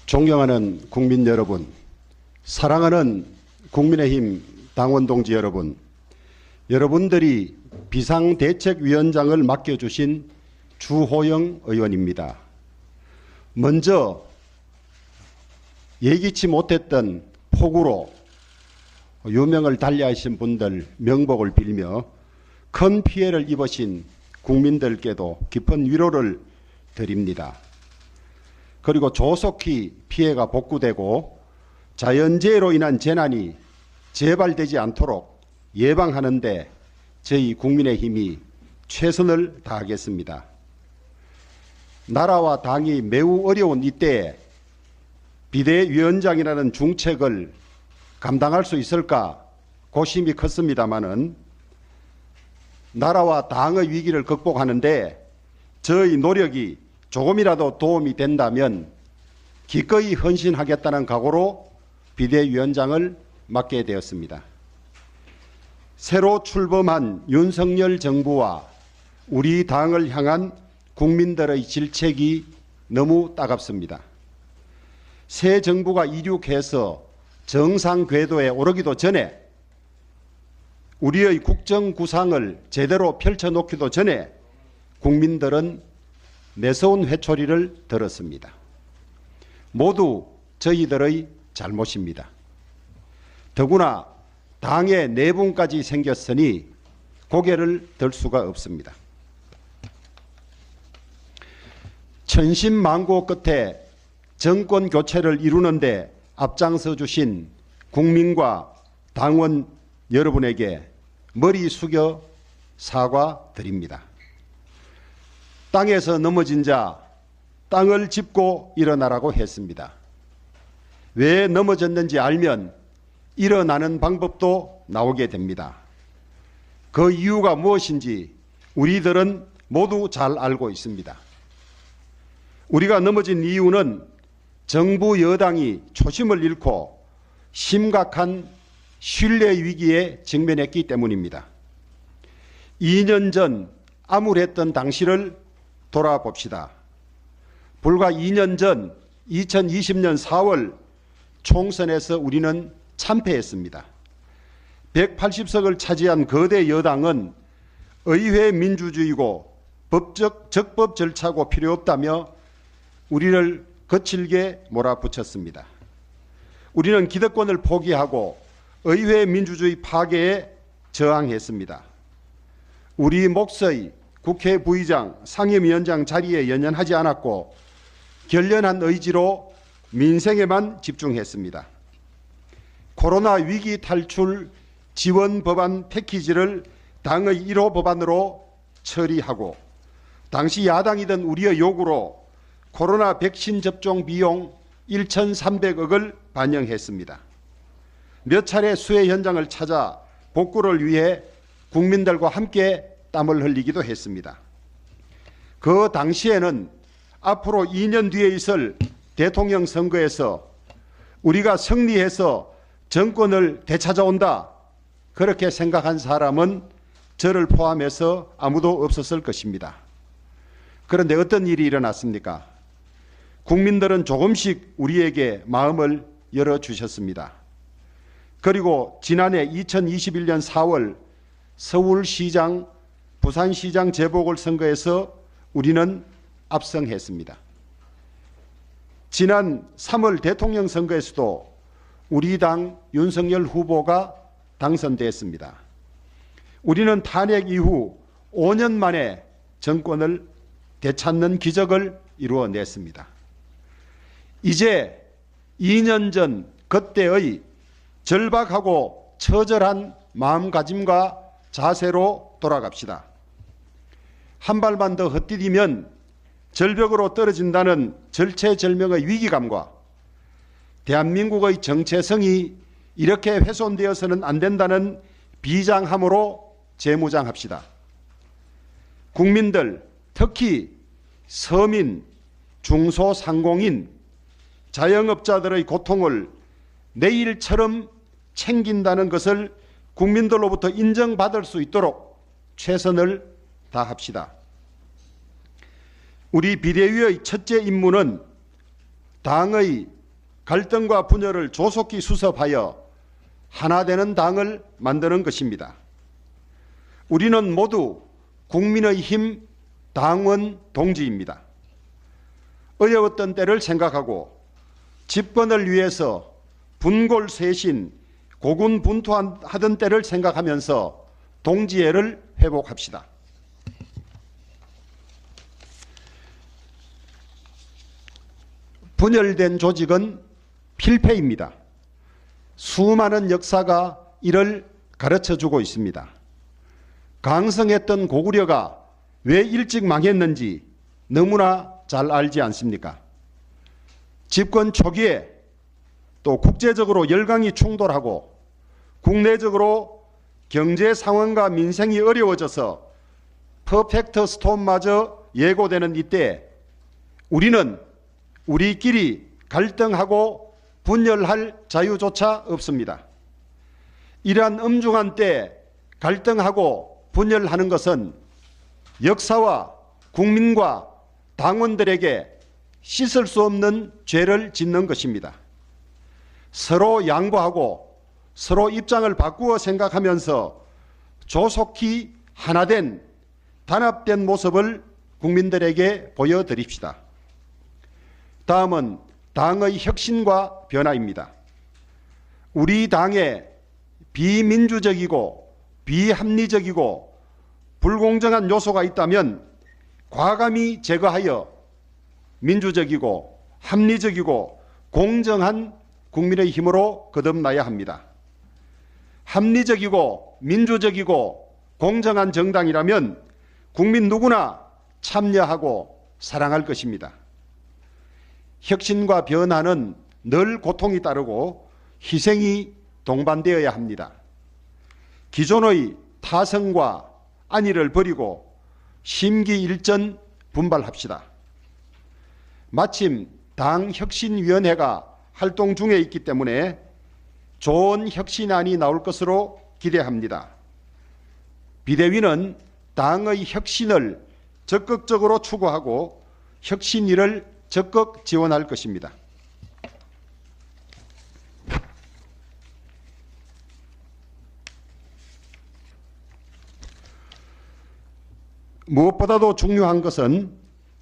존경하는 국민 여러분, 사랑하는 국민의힘 당원 동지 여러분, 여러분들이 비상대책위원장을 맡겨주신 주호영 의원입니다. 먼저 예기치 못했던 폭우로 유명을 달리하신 분들 명복을 빌며 큰 피해를 입으신 국민들께도 깊은 위로를 드립니다. 그리고 조속히 피해가 복구되고 자연재해로 인한 재난이 재발되지 않도록 예방하는 데 저희 국민의힘이 최선을 다하겠습니다. 나라와 당이 매우 어려운 이때에 비대위원장이라는 중책을 감당할 수 있을까 고심이 컸습니다마는 나라와 당의 위기를 극복하는 데 저희 노력이 조금이라도 도움이 된다면 기꺼이 헌신하겠다는 각오로 비대위원장을 맡게 되었습니다. 새로 출범한 윤석열 정부와 우리 당을 향한 국민들의 질책이 너무 따갑습니다. 새 정부가 이륙해서 정상 궤도에 오르기도 전에 우리의 국정 구상을 제대로 펼쳐놓기도 전에 국민들은 매서운 회초리를 들었습니다. 모두 저희들의 잘못입니다. 더구나 당의 내분까지 생겼으니 고개를 들 수가 없습니다. 천신만고 끝에 정권 교체를 이루는데 앞장서 주신 국민과 당원 여러분에게 머리 숙여 사과드립니다. 땅에서 넘어진 자 땅을 짚고 일어나라고 했습니다. 왜 넘어졌는지 알면 일어나는 방법도 나오게 됩니다. 그 이유가 무엇인지 우리들은 모두 잘 알고 있습니다. 우리가 넘어진 이유는 정부 여당이 초심을 잃고 심각한 신뢰 위기에 직면했기 때문입니다. 2년 전 암울했던 당시를 돌아봅시다. 불과 2년 전 2020년 4월 총선에서 우리는 참패했습니다. 180석을 차지한 거대 여당은 의회 민주주의고 적법 절차고 필요 없다며 우리를 거칠게 몰아붙였습니다. 우리는 기득권을 포기하고 의회 민주주의 파괴에 저항했습니다. 우리 몫의 국회 부의장, 상임위원장 자리에 연연하지 않았고 결연한 의지로 민생에만 집중했습니다. 코로나 위기 탈출 지원 법안 패키지를 당의 1호 법안으로 처리하고 당시 야당이던 우리의 요구로 코로나 백신 접종 비용 1,300억을 반영했습니다. 몇 차례 수해 현장을 찾아 복구를 위해 국민들과 함께 땀을 흘리기도 했습니다. 그 당시에는 앞으로 2년 뒤에 있을 대통령 선거에서 우리가 승리해서 정권을 되찾아온다, 그렇게 생각한 사람은 저를 포함해서 아무도 없었을 것입니다. 그런데 어떤 일이 일어났습니까? 국민들은 조금씩 우리에게 마음을 열어주셨습니다. 그리고 지난해 2021년 4월 서울시장, 부산시장 재보궐선거에서 우리는 압승했습니다. 지난 3월 대통령 선거에서도 우리 당 윤석열 후보가 당선됐습니다. 우리는 탄핵 이후 5년 만에 정권을 되찾는 기적을 이루어냈습니다. 이제 2년 전 그때의 절박하고 처절한 마음가짐과 자세로 돌아갑시다. 한 발만 더 헛디디면 절벽으로 떨어진다는 절체절명의 위기감과 대한민국의 정체성이 이렇게 훼손되어서는 안 된다는 비장함으로 재무장합시다. 국민들, 특히 서민, 중소상공인, 자영업자들의 고통을 내일처럼 챙긴다는 것을 국민들로부터 인정받을 수 있도록 최선을 다합시다. 우리 비대위의 첫째 임무는 당의 갈등과 분열을 조속히 수습하여 하나 되는 당을 만드는 것입니다. 우리는 모두 국민의힘 당원 동지입니다. 어려웠던 때를 생각하고 집권을 위해서 분골쇄신, 고군분투하던 때를 생각하면서 동지애를 회복합시다. 분열된 조직은 필패입니다. 수많은 역사가 이를 가르쳐주고 있습니다. 강성했던 고구려가 왜 일찍 망했는지 너무나 잘 알지 않습니까? 집권 초기에 또 국제적으로 열강이 충돌하고 국내적으로 경제 상황과 민생이 어려워져서 퍼펙트 스톰마저 예고되는 이때 우리는 우리끼리 갈등하고 분열할 자유조차 없습니다. 이러한 엄중한 때 갈등하고 분열하는 것은 역사와 국민과 당원들에게 씻을 수 없는 죄를 짓는 것입니다. 서로 양보하고 서로 입장을 바꾸어 생각하면서 조속히 하나된 단합된 모습을 국민들에게 보여드립시다. 다음은 당의 혁신과 변화입니다. 우리 당에 비민주적이고 비합리적이고 불공정한 요소가 있다면 과감히 제거하여 민주적이고 합리적이고 공정한 국민의 힘으로 거듭나야 합니다. 합리적이고 민주적이고 공정한 정당이라면 국민 누구나 참여하고 사랑할 것입니다. 혁신과 변화는 늘 고통이 따르고 희생이 동반되어야 합니다. 기존의 타성과 안위를 버리고 심기일전 분발합시다. 마침 당혁신위원회가 활동 중에 있기 때문에 좋은 혁신안이 나올 것으로 기대합니다. 비대위는 당의 혁신을 적극적으로 추구하고 혁신위를 적극 지원할 것입니다. 무엇보다도 중요한 것은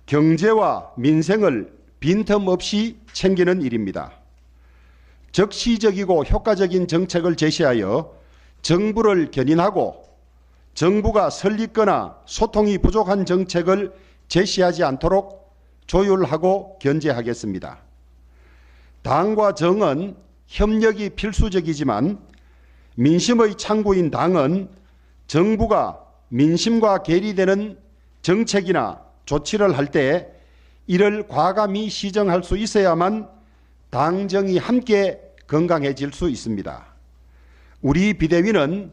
경제와 민생을 빈틈없이 챙기는 일입니다. 적시적이고 효과적인 정책을 제시하여 정부를 견인하고 정부가 설립거나 소통이 부족한 정책을 제시하지 않도록 조율하고 견제하겠습니다. 당과 정은 협력이 필수적이지만 민심의 창구인 당은 정부가 민심과 괴리되는 정책이나 조치를 할 때 이를 과감히 시정할 수 있어야만 당정이 함께 건강해질 수 있습니다. 우리 비대위는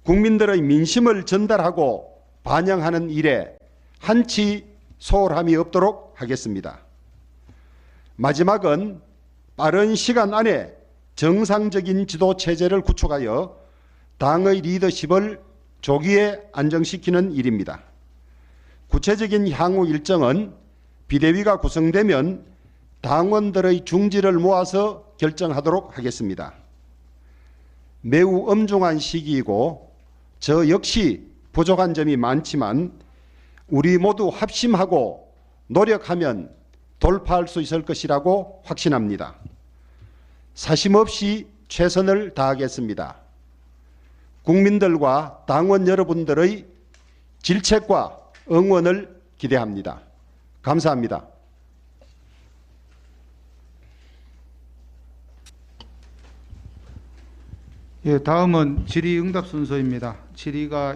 국민들의 민심을 전달하고 반영하는 일에 한치 소홀함이 없도록 하겠습니다. 마지막은 빠른 시간 안에 정상적인 지도 체제를 구축하여 당의 리더십을 조기에 안정시키는 일입니다. 구체적인 향후 일정은 비대위가 구성되면 당원들의 중지를 모아서 결정하도록 하겠습니다. 매우 엄중한 시기이고 저 역시 부족한 점이 많지만 우리 모두 합심하고 노력하면 돌파할 수 있을 것이라고 확신합니다. 사심없이 최선을 다하겠습니다. 국민들과 당원 여러분들의 질책과 응원을 기대합니다. 감사합니다. 예, 다음은 질의응답 순서입니다. 질의가